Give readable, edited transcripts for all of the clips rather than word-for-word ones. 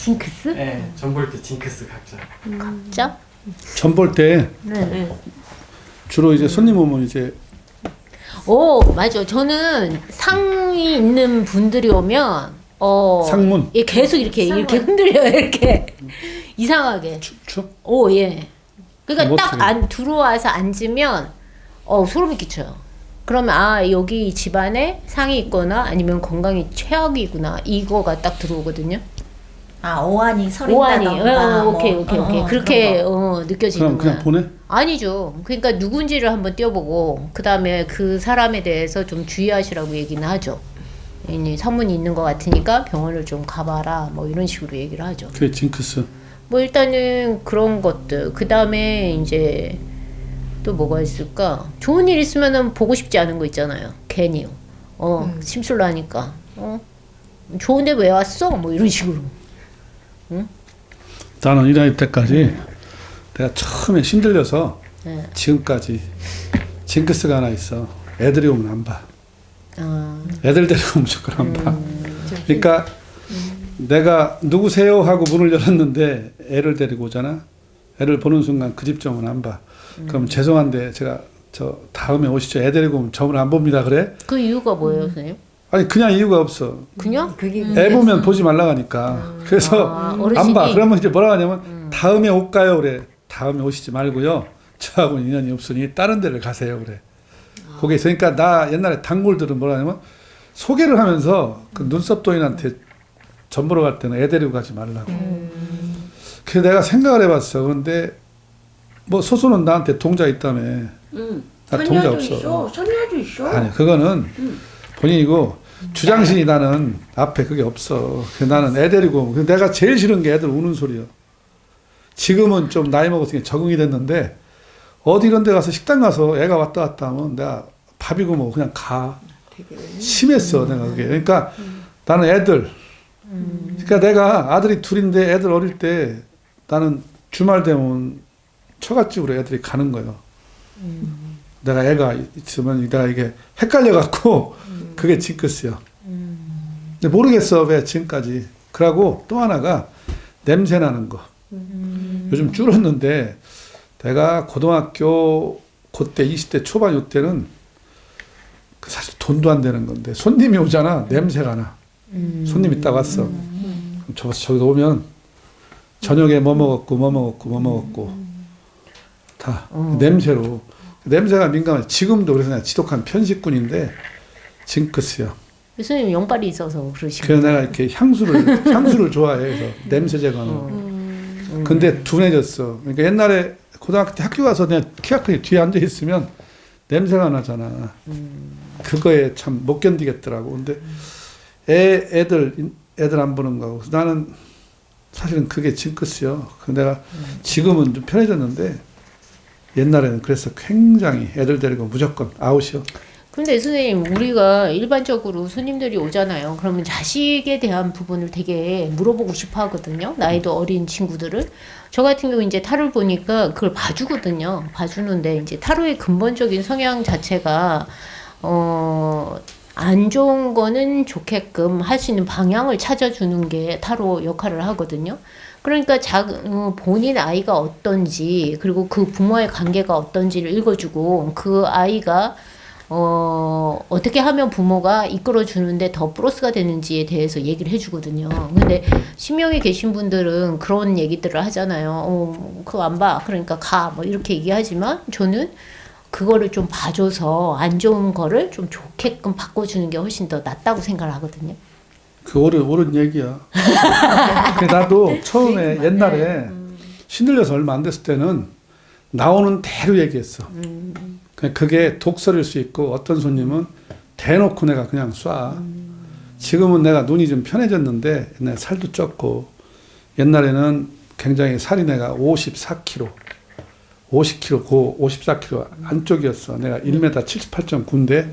징크스? 네, 전볼 때 징크스 각자. 각자? 전 볼 때 네. 주로 이제 손님 오면 이제 오, 맞아. 저는 상이 있는 분들이 오면 상문 예, 계속 이렇게 흔들려요. 이렇게 이상하게. 오, 예. 그러니까 딱 들어와서 앉으면 소름이 끼쳐요. 그러면 여기 이 집안에 상이 있거나 아니면 건강이 최악이구나 이거가 딱 들어오거든요. 오한이 서린다던가 오케이. 그렇게 느껴지는 그냥 거야. 보내? 아니죠. 그러니까 누군지를 한번 띄워보고 그 다음에 그 사람에 대해서 좀 주의하시라고 얘기는 하죠. 상문이 있는 것 같으니까 병원을 좀 가봐라 뭐 이런 식으로 얘기를 하죠. 그게 징크스. 뭐 일단은 그런 것들. 그 다음에 이제 또 뭐가 있을까? 좋은 일 있으면은 보고 싶지 않은 거 있잖아요. 괜히 심술로 하니까 좋은데 왜 왔어? 뭐 이런 식으로. 응? 나는 이 나이 때까지 내가 처음에 힘들려서 네. 지금까지 징크스가 하나 있어. 애들이 오면 안 봐. 애들 데리고 무조건 안 봐. 그러니까 내가 누구세요 하고 문을 열었는데 애를 데리고 오잖아. 애를 보는 순간 그 집 점은 안 봐. 그럼 죄송한데 제가 저 다음에 오시죠. 애 데리고 오면 점을 안 봅니다. 그래? 그 이유가 뭐예요, 선생님? 아니 그냥 이유가 없어. 그냥? 애 보면 보지 말라 하니까. 그래서 안 봐. 그러면 이제 뭐라고 하냐면 다음에 올까요? 그래. 다음에 오시지 말고요. 저하고는 인연이 없으니 다른 데를 가세요. 그래. 거기서 그러니까 나 옛날에 단골들은 뭐라 하냐면 소개를 하면서 그 눈썹도인한테 전 보러 갈 때는 애 데리고 가지 말라고. 그래서 내가 생각을 해봤어. 그런데 뭐 소수는 나한테 동자 있다며. 나 동자 없어. 손녀도 있어. 아니 그거는 본인이고 주장신이 나는 앞에 그게 없어. 그래서 나는 애 데리고 내가 제일 싫은 게 애들 우는 소리야. 지금은 좀 나이 먹었으니까 적응이 됐는데 어디 이런 데 가서 식당 가서 애가 왔다 갔다 하면 내가 밥이고 뭐 그냥 가. 심했어 내가 그게. 그러니까 나는 애들 그러니까 내가 아들이 둘인데 애들 어릴 때 나는 주말 되면 처갓집으로 애들이 가는 거예요. 내가 애가 있으면 내가 이게 헷갈려 갖고 그게 징크스야. 근데 모르겠어 왜 지금까지. 그러고 또 하나가 냄새 나는 거. 요즘 줄었는데 내가 고등학교 그때 20대 초반 이때는 사실 돈도 안 되는 건데 손님이 오잖아. 냄새가 나. 손님이 딱 왔어. 저기서 오면 저녁에 뭐 먹었고 다 냄새로. 냄새가 민감해. 지금도 그래서 내가 지독한 편식꾼인데 징크스야. 교수님 영빨이 있어서 그러시고. 그래서 내가 이렇게 향수를 좋아해. 그래서 냄새 제거는. 근데 둔해졌어. 그러니까 옛날에 고등학교 때 학교 가서 내가 키가 크게 뒤에 앉아 있으면 냄새가 나잖아. 그거에 참 못 견디겠더라고. 근데 애들 안 보는 거고. 나는 사실은 그게 징크스요. 내가 지금은 좀 편해졌는데 옛날에는 그래서 굉장히 애들 데리고 무조건 아웃이요. 근데 선생님 우리가 일반적으로 손님들이 오잖아요. 그러면 자식에 대한 부분을 되게 물어보고 싶어 하거든요. 나이도 어린 친구들을. 저 같은 경우 이제 타로를 보니까 그걸 봐주거든요. 봐주는데 이제 타로의 근본적인 성향 자체가 안 좋은 거는 좋게끔 할 수 있는 방향을 찾아주는 게 타로 역할을 하거든요. 그러니까 본인 아이가 어떤지 그리고 그 부모의 관계가 어떤지를 읽어주고 그 아이가 어떻게 하면 부모가 이끌어주는데 더 플러스가 되는지에 대해서 얘기를 해주거든요. 근데 신명에 계신 분들은 그런 얘기들을 하잖아요. 그거 안 봐. 그러니까 가. 뭐 이렇게 얘기하지만 저는 그거를 좀 봐줘서 안 좋은 거를 좀 좋게끔 바꿔주는 게 훨씬 더 낫다고 생각을 하거든요. 그 옳은 얘기야. 나도 처음에 옛날에 신들려서 얼마 안 됐을 때는 나오는 대로 얘기했어. 그게 독설일 수 있고 어떤 손님은 대놓고 내가 그냥 쏴. 지금은 내가 눈이 좀 편해졌는데 옛날에 살도 쪘고 옛날에는 굉장히 살이 내가 54kg 54kg 안쪽이었어. 내가 1m 78.9인데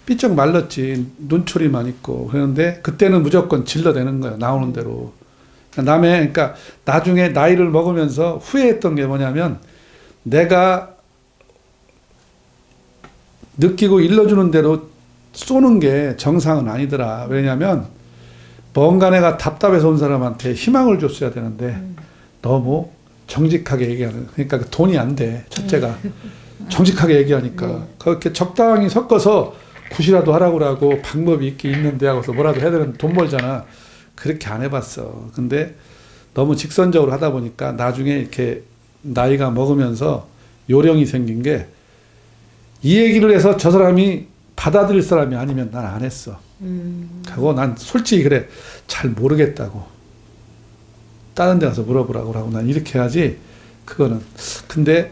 삐쩍 말랐지. 눈초리만 있고. 그런데 그때는 무조건 질러대는 거야. 나오는 대로. 그러니까 나중에 나이를 먹으면서 후회했던 게 뭐냐면 내가 느끼고 일러주는 대로 쏘는 게 정상은 아니더라. 왜냐면 뭔가 내가 답답해서 온 사람한테 희망을 줬어야 되는데 너무 정직하게 얘기하는, 그러니까 그 돈이 안 돼. 첫째가 정직하게 얘기하니까 그렇게 적당히 섞어서 굿이라도 하라고 그러고 방법이 있는데 하고서 뭐라도 해야 되는, 돈 벌잖아. 그렇게 안 해봤어. 근데 너무 직선적으로 하다 보니까 나중에 이렇게 나이가 먹으면서 요령이 생긴 게, 이 얘기를 해서 저 사람이 받아들일 사람이 아니면 난 안 했어. 하고 난 솔직히 그래, 잘 모르겠다고, 다른 데 가서 물어보라고 하고 난 이렇게 해야지. 그거는. 근데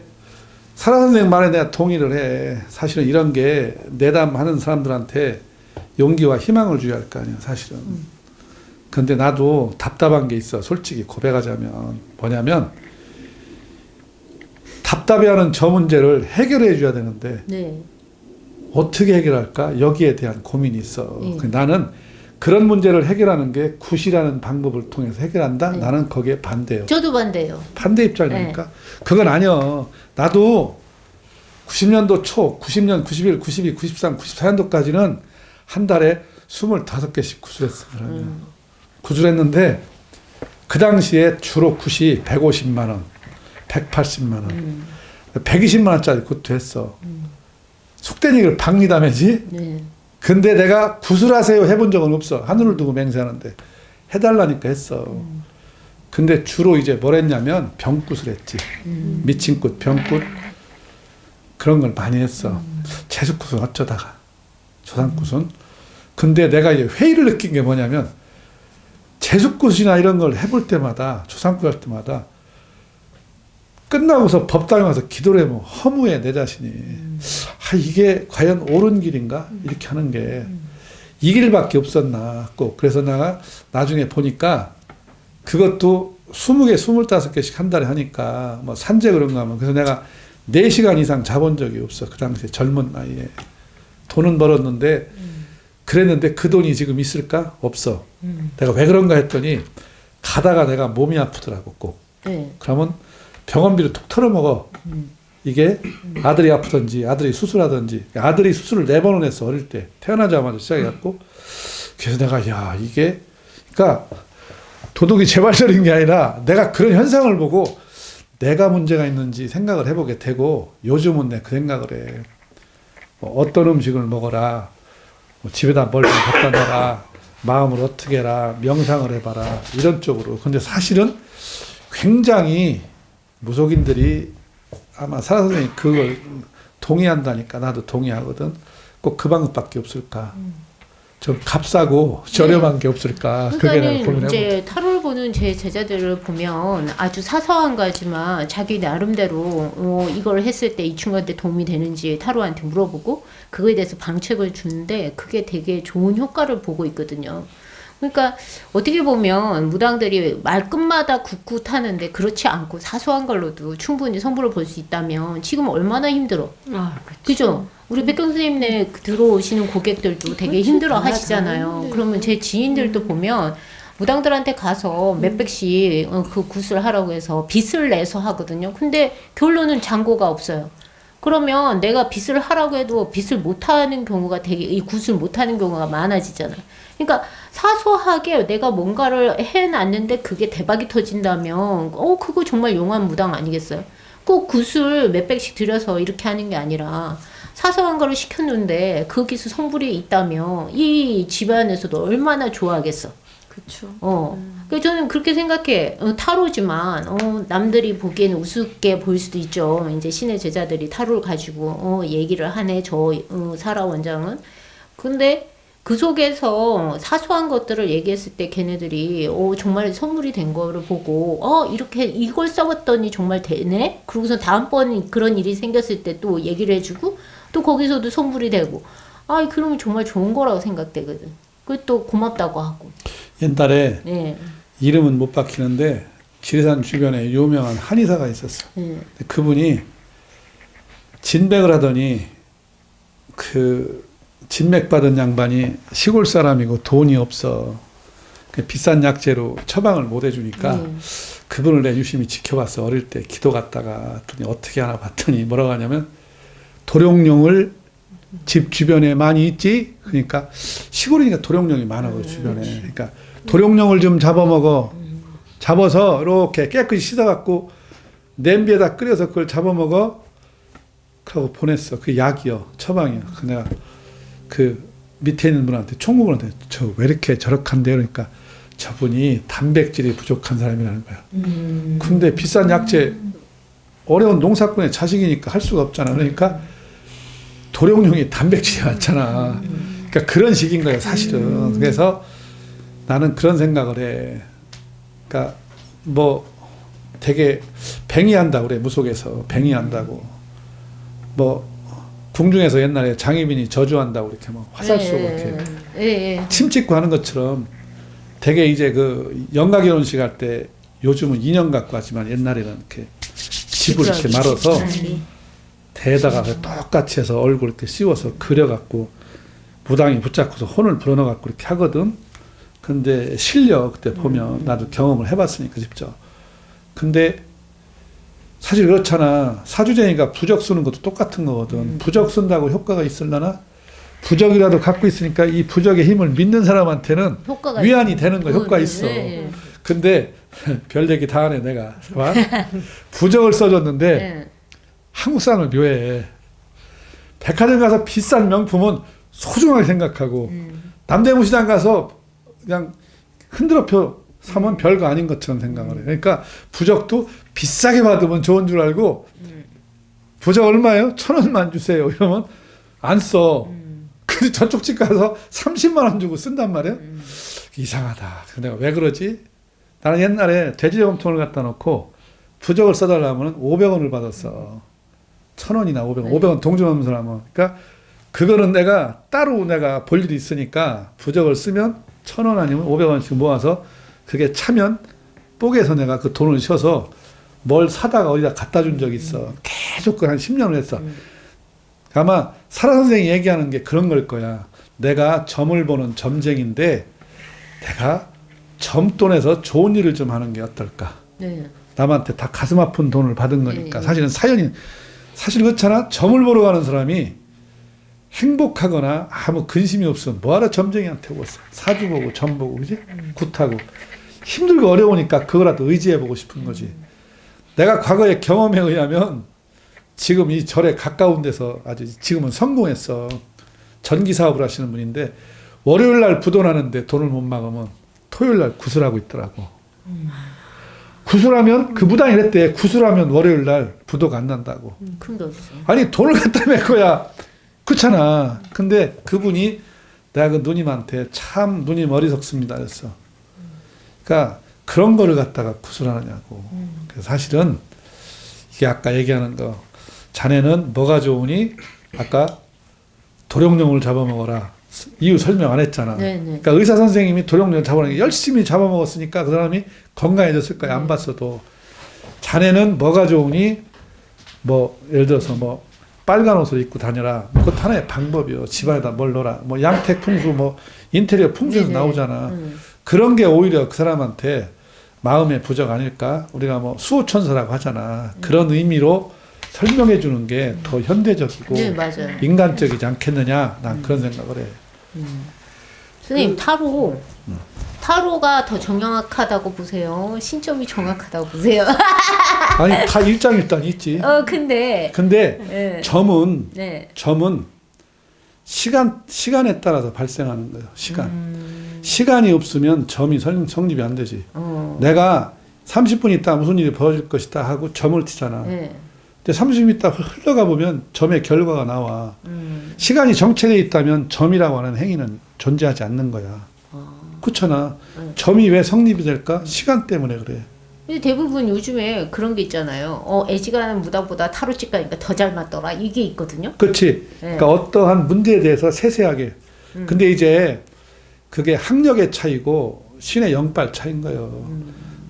사라 선생님 말에 내가 동의를 해. 사실은 이런 게 내담하는 사람들한테 용기와 희망을 줘야 할 거 아니야, 사실은. 근데 나도 답답한 게 있어. 솔직히 고백하자면 뭐냐면, 답답해하는 저 문제를 해결해 줘야 되는데 네. 어떻게 해결할까? 여기에 대한 고민이 있어. 네. 나는 그런 문제를 해결하는 게 굿이라는 방법을 통해서 해결한다? 네. 나는 거기에 반대예요. 저도 반대요. 반대 입장이니까. 그건 아니야. 나도 90년도 초, 90년, 91, 92, 93, 94년도까지는 한 달에 25개씩 구술했어. 구술했는데 그 당시에 주로 굿이 150만 원, 180만 원, 120만 원짜리 굿도 했어. 속된 얘기를 박리담해지. 네. 근데 내가 구술하세요 해본 적은 없어. 하늘을 두고 맹세하는데 해달라니까 했어. 근데 주로 이제 뭘 했냐면 병굿을 했지. 미친굿, 병굿 그런 걸 많이 했어. 재수굿은 어쩌다가, 조상굿은. 근데 내가 이제 회의를 느낀 게 뭐냐면, 재수굿이나 이런 걸 해볼 때마다, 조상굿 할 때마다 끝나고서 법당에 와서 기도를 해보면 허무해, 내 자신이. 이게 과연 옳은 길인가? 이렇게 하는 게 이 길밖에 없었나. 꼭. 그래서 내가 나중에 보니까 그것도 20개, 25개씩 한 달에 하니까 뭐 산재 그런가 하면. 그래서 내가 4시간 이상 자본 적이 없어. 그 당시에 젊은 나이에. 돈은 벌었는데, 그랬는데 그 돈이 지금 있을까? 없어. 내가 왜 그런가 했더니, 가다가 내가 몸이 아프더라고, 꼭. 네. 그러면 병원비를 톡 털어먹어. 이게 아들이 아프든지 아들이 수술하든지. 아들이 수술을 4번을 했어, 어릴 때. 태어나자마자 시작해갖고. 그래서 내가, 야, 이게, 그러니까 도둑이 재발절인 게 아니라 내가 그런 현상을 보고 내가 문제가 있는지 생각을 해보게 되고, 요즘은 내가 그 생각을 해. 뭐 어떤 음식을 먹어라, 뭐 집에다 뭘 좀 갖다 놔라, 마음을 어떻게 해라, 명상을 해봐라, 이런 쪽으로. 근데 사실은 굉장히 무속인들이 아마 사라 선생님이 그걸 동의한다니까 나도 동의하거든. 꼭 그 방법밖에 없을까? 좀 값싸고 저렴한 게 없을까? 그게 내가 그러니까는 고민해보고. 이제 타로를 보는 제 제자들을 보면 아주 사소한 거지만 자기 나름대로 이걸 했을 때 이 친구한테 도움이 되는지 타로한테 물어보고 그거에 대해서 방책을 주는데 그게 되게 좋은 효과를 보고 있거든요. 그러니까 어떻게 보면 무당들이 말끝마다 굿굿하는데 그렇지 않고 사소한 걸로도 충분히 성부를 볼 수 있다면 지금 얼마나 힘들어. 그죠? 우리 백경 선생님네 들어오시는 고객들도 되게 그렇지, 힘들어 다 하시잖아요. 그러면 제 지인들도 보면 무당들한테 가서 몇백씩 그 굿을 하라고 해서 빚을 내서 하거든요. 근데 결론은 잔고가 없어요. 그러면 내가 빚을 하라고 해도 빚을 못하는 경우가 되게, 이 굿을 못하는 경우가 많아지잖아요. 그러니까 사소하게 내가 뭔가를 해놨는데 그게 대박이 터진다면 그거 정말 용한 무당 아니겠어요? 꼭 굿을 몇백씩 들여서 이렇게 하는 게 아니라 사소한 거를 시켰는데 거기서 성불이 있다면 이 집안에서도 얼마나 좋아하겠어. 그렇죠. 그래서 저는 그렇게 생각해. 타로지만 남들이 보기에는 우습게 보일 수도 있죠. 이제 신의 제자들이 타로를 가지고 얘기를 하네, 저 사라 원장은. 근데 그 속에서 사소한 것들을 얘기했을 때 걔네들이 정말 선물이 된 거를 보고 이렇게 이걸 써봤더니 정말 되네? 그러고서 다음번 그런 일이 생겼을 때 또 얘기를 해주고 또 거기서도 선물이 되고 그러면 정말 좋은 거라고 생각되거든. 그리고 또 고맙다고 하고. 옛날에 네. 이름은 못 밝히는데 지리산 주변에 유명한 한의사가 있었어. 그분이 진백을 하더니 그 진맥 받은 양반이 시골 사람이고 돈이 없어. 비싼 약재로 처방을 못 해주니까 그분을 내가 유심히 지켜봤어. 어릴 때 기도 갔다가 어떻게 하나 봤더니 뭐라고 하냐면 도룡령을 집 주변에 많이 있지. 그러니까 시골이니까 도룡령이 많아 그 주변에. 그러니까 도룡령을 좀 잡아먹어. 잡아서 이렇게 깨끗이 씻어갖고 냄비에다 끓여서 그걸 잡아먹어. 하고 보냈어. 그 약이요. 처방이요. 그 내가 그 밑에 있는 분한테 총무분한테 저 왜 이렇게 저렇한데 그러니까 저분이 단백질이 부족한 사람이라는 거야. 근데 비싼 약재 어려운 농사꾼의 자식이니까 할 수가 없잖아. 그러니까 도룡령이 단백질이 많잖아. 그러니까 그런 식인 거예요, 사실은. 그래서 나는 그런 생각을 해. 그러니까 뭐 되게 뱅이한다고 그래, 무속에서. 뱅이한다고. 뭐 궁중에서 옛날에 장희빈이 저주한다고 이렇게 뭐 화살 쏘고 이렇게 침 찍고 하는 것처럼 되게 이제 그 연가 결혼식 할 때 요즘은 인형 갖고 하지만 옛날에는 이렇게 집을 이렇게 말아서 대에다가 똑같이 해서 얼굴 이렇게 씌워서 그려갖고 무당이 붙잡고서 혼을 불어넣어갖고 이렇게 하거든. 근데 실려 그때 보면 나도 경험을 해봤으니까 직접. 근데 사실 그렇잖아. 사주쟁이가 부적 쓰는 것도 똑같은 거거든. 부적 쓴다고 효과가 있을라나? 부적이라도 갖고 있으니까 이 부적의 힘을 믿는 사람한테는 위안이 되는 거 효과 있어. 근데 별 얘기 다 하네 내가. 봐? 부적을 써줬는데 한국 사람을 묘해. 백화점 가서 비싼 명품은 소중하게 생각하고 남대문 시장 가서 그냥 흔들어펴 사면 별거 아닌 것처럼 생각을 해. 그러니까 부적도 비싸게 받으면 좋은 줄 알고 부적 얼마예요? 1,000원만 주세요. 이러면 안 써. 근데 저쪽 집 가서 30만 원 주고 쓴단 말이야. 이상하다. 내가 왜 그러지? 나는 옛날에 돼지저금통을 갖다 놓고 부적을 써달라면 500원을 받았어. 1,000원이나 500원. 500원 동전 없는 사람은. 그러니까 그거는 내가 따로 내가 볼 일이 있으니까 부적을 쓰면 1,000원 아니면 500원씩 모아서 그게 차면 뽁에서 내가 그 돈을 쉬어서 뭘 사다가 어디다 갖다 준 적이 있어. 계속 그 한 10년을 했어. 아마 사라 선생이 얘기하는 게 그런 걸 거야. 내가 점을 보는 점쟁인데 내가 점돈에서 좋은 일을 좀 하는 게 어떨까. 남한테 다 가슴 아픈 돈을 받은 거니까. 사실은 사실 그렇잖아. 점을 보러 가는 사람이 행복하거나 아무 근심이 없으면 뭐하러 점쟁이한테 오고 있어. 사주 보고 점 보고 그지? 굿하고 힘들고 어려우니까 그거라도 의지해보고 싶은 거지. 내가 과거의 경험에 의하면 지금 이 절에 가까운 데서 아주 지금은 성공했어. 전기 사업을 하시는 분인데 월요일 날 부도나는데 돈을 못 막으면 토요일 날 구슬하고 있더라고. 구슬하면 그 무당이 그랬대. 구슬하면 월요일 날 부도가 안 난다고. 아니 돈을 갖다 메꿔야 그렇잖아. 근데 그분이 내가 그 누님한테 참 누님 어리석습니다 그랬어. 그러니까 그런 거를 갖다가 구슬하느냐고. 그래서 사실은 이게 아까 얘기하는 거 자네는 뭐가 좋으니 아까 도룡령을 잡아먹어라. 이유 설명 안 했잖아. 그러니까 의사 선생님이 도룡령을 잡아먹는 게 열심히 잡아먹었으니까 그 사람이 건강해졌을 거야. 안 봤어도. 자네는 뭐가 좋으니 뭐 예를 들어서 뭐 빨간 옷을 입고 다녀라. 그것 하나의 방법이요. 집안에다 뭘 넣어라. 뭐 양택 풍수, 뭐 인테리어 풍수에서 나오잖아. 그런 게 오히려 그 사람한테 마음의 부적 아닐까? 우리가 뭐 수호천사라고 하잖아. 그런 의미로 설명해 주는 게 더 현대적이고 인간적이지 않겠느냐? 난 그런 생각을 해. 선생님 타로가 더 정확하다고 보세요? 신점이 정확하다고 보세요? 아니 다 일장일단이 있지. 근데 점은 시간에 따라서 발생하는 거예요. 시간이 없으면 점이 성립이 안 되지. 내가 30분 있다 무슨 일이 벌어질 것이다 하고 점을 치잖아. 근데 30분 있다 흘러가 보면 점의 결과가 나와. 시간이 정체되어 있다면 점이라고 하는 행위는 존재하지 않는 거야. 그렇잖아. 점이 왜 성립이 될까? 시간 때문에 그래. 근데 대부분 요즘에 그런 게 있잖아요. 애지간한 무당보다 타로집 가니까 더 잘 맞더라. 이게 있거든요. 그렇지. 그러니까 어떠한 문제에 대해서 세세하게. 근데 이제 그게 학력의 차이고 신의 영빨 차이인 거예요.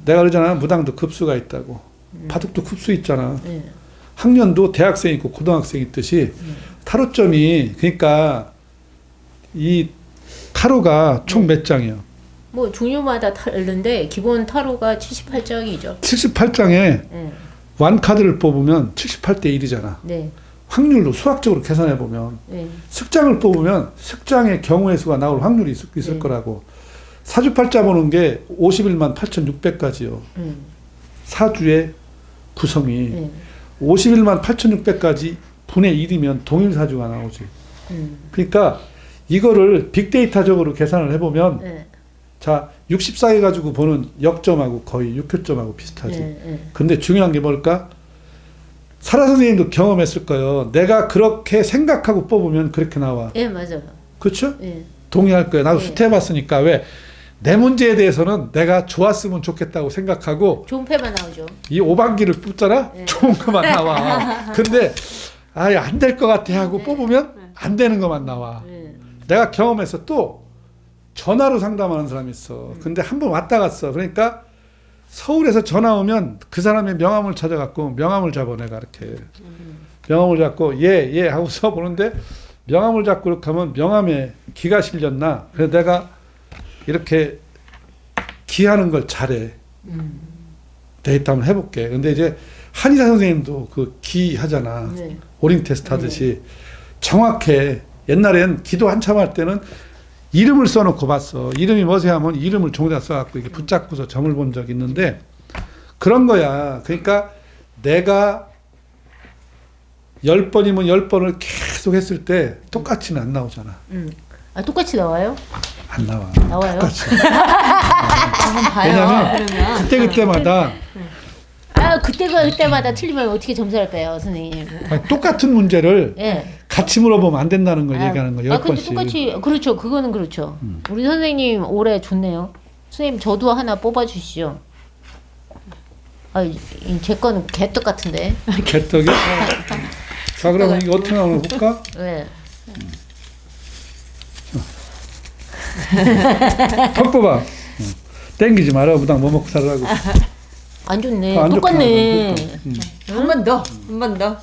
내가 그러잖아. 무당도 급수가 있다고. 바둑도 급수 있잖아. 학년도 대학생 있고 고등학생 있듯이 타로점이 그러니까 이 타로가 총 몇 장이요? 뭐 종류마다 다른데 기본 타로가 78장이죠. 78장에 완카드를 뽑으면 78대 1이잖아. 확률로 수학적으로 계산해 보면 습장을 뽑으면 습장의 경우의 수가 나올 확률이 있을 거라고. 사주팔자 보는 게 51만 8,600가지요. 사주의 구성이 51만 8,600가지 분의 1이면 동일사주가 나오지. 그러니까 이거를 빅데이터적으로 계산을 해보면 네. 자 64개 가지고 보는 역점하고 거의 6효점하고 비슷하지. 근데 중요한 게 뭘까? 사라 선생님도 경험했을 거예요. 내가 그렇게 생각하고 뽑으면 그렇게 나와. 예, 맞아요. 그렇죠? 예. 동의할 거예요. 나도 네. 수태해봤으니까. 왜? 내 문제에 대해서는 내가 좋았으면 좋겠다고 생각하고 좋은 패만 나오죠. 이 오반기를 뽑잖아? 네. 좋은 것만 나와. 근데 아예 안 될 것 같아 하고 뽑으면 안 되는 것만 나와. 예. 내가 경험해서 또 전화로 상담하는 사람이 있어. 근데 한 번 왔다 갔어. 그러니까 서울에서 전화 오면 그 사람의 명함을 찾아갖고 명함을 잡아 내가 이렇게. 명함을 잡고 예 하고 써보는데 명함을 잡고 이렇게 하면 명함에 기가 실렸나. 그래서 내가 이렇게 기하는 걸 잘해. 데이터 한번 해볼게. 근데 이제 한의사 선생님도 그 기 하잖아. 네. 오링 테스트 하듯이 정확해. 옛날엔 기도 한참 할 때는 이름을 써놓고 봤어. 이름이 뭐세요 하면 이름을 종이다 써갖고 이게 붙잡고서 점을 본 적이 있는데 그런 거야. 그러니까 내가 10번이면 10번을 계속 했을 때 똑같이는 안 나오잖아. 아, 똑같이 나와요? 안 나와. 나와요? 똑같이. 한번 봐요. 왜냐면 그러면 그때마다 아, 그때마다 틀리면 어떻게 점수를 빼요, 선생님? 똑같은 문제를 예. 같이 물어보면 안 된다는 걸 아, 얘기하는 거예요. 아, 근데 10번씩. 똑같이, 그렇죠. 그거는 그렇죠. 우리 선생님 올해 좋네요. 선생님, 저도 하나 뽑아주시죠. 아, 제 거는 개떡 같은데. 개떡이? 자, 그러면 이게 어떻게 나오나 볼까? 네. 턱 뽑아. 땡기지 마라. 무당 뭐 먹고 살라고. 안 좋네. 안 똑같네. 좋구나. 한 번 더, 한 번 더.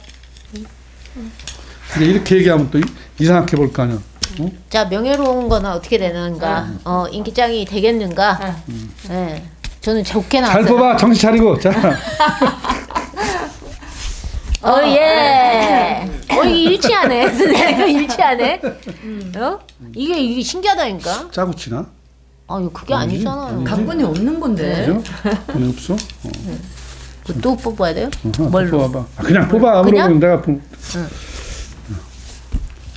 근데 이렇게 얘기하면 또 이상하게 볼 거 아니야. 어? 자, 명예로운 거나 어떻게 되는가? 인기짱이 되겠는가? 네. 저는 좋게 잘 나왔어요. 뽑아. 정신 차리고. 자. 예. 이게 일치하네. 선생님, 일치하네. 이게 신기하다니까? 짜고 치나? 아유, 그게 아니지? 아니잖아요. 아니지. 각본이 없는 건데. 그죠? 아니, 없어? 그거 또 뽑아야 돼요? 어, 뭘로? 뽑아봐. 아, 그냥 뽑아. 그냥? 아무래도 내가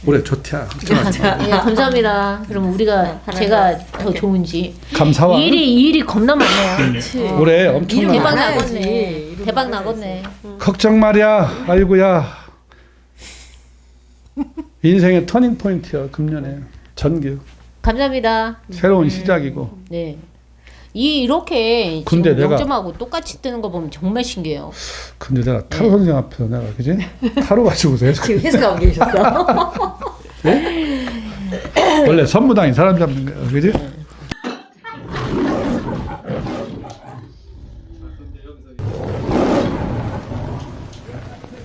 올해 좋대야. 예, 감사합니다. 그럼 우리가 제가 더 좋은지. 감사와. 일이 겁나 많네요. 올해 엄청난 대박 많아야지. 나겠네. 대박 나겠네. 걱정 말이야. 아이고야. 인생의 터닝 포인트야. 금년에 전기 감사합니다. 새로운 시작이고. 네. 이렇게 근데 지금 내가- 0점하고 똑같이 뜨는 거 보면 정말 신기해요. 근데 내가 타로 선생 앞에서 내가 그지? 타로 가지고서 해서 지금 회수가 계셨어. 원래 선무당이 사람 잡는 거야. 그지?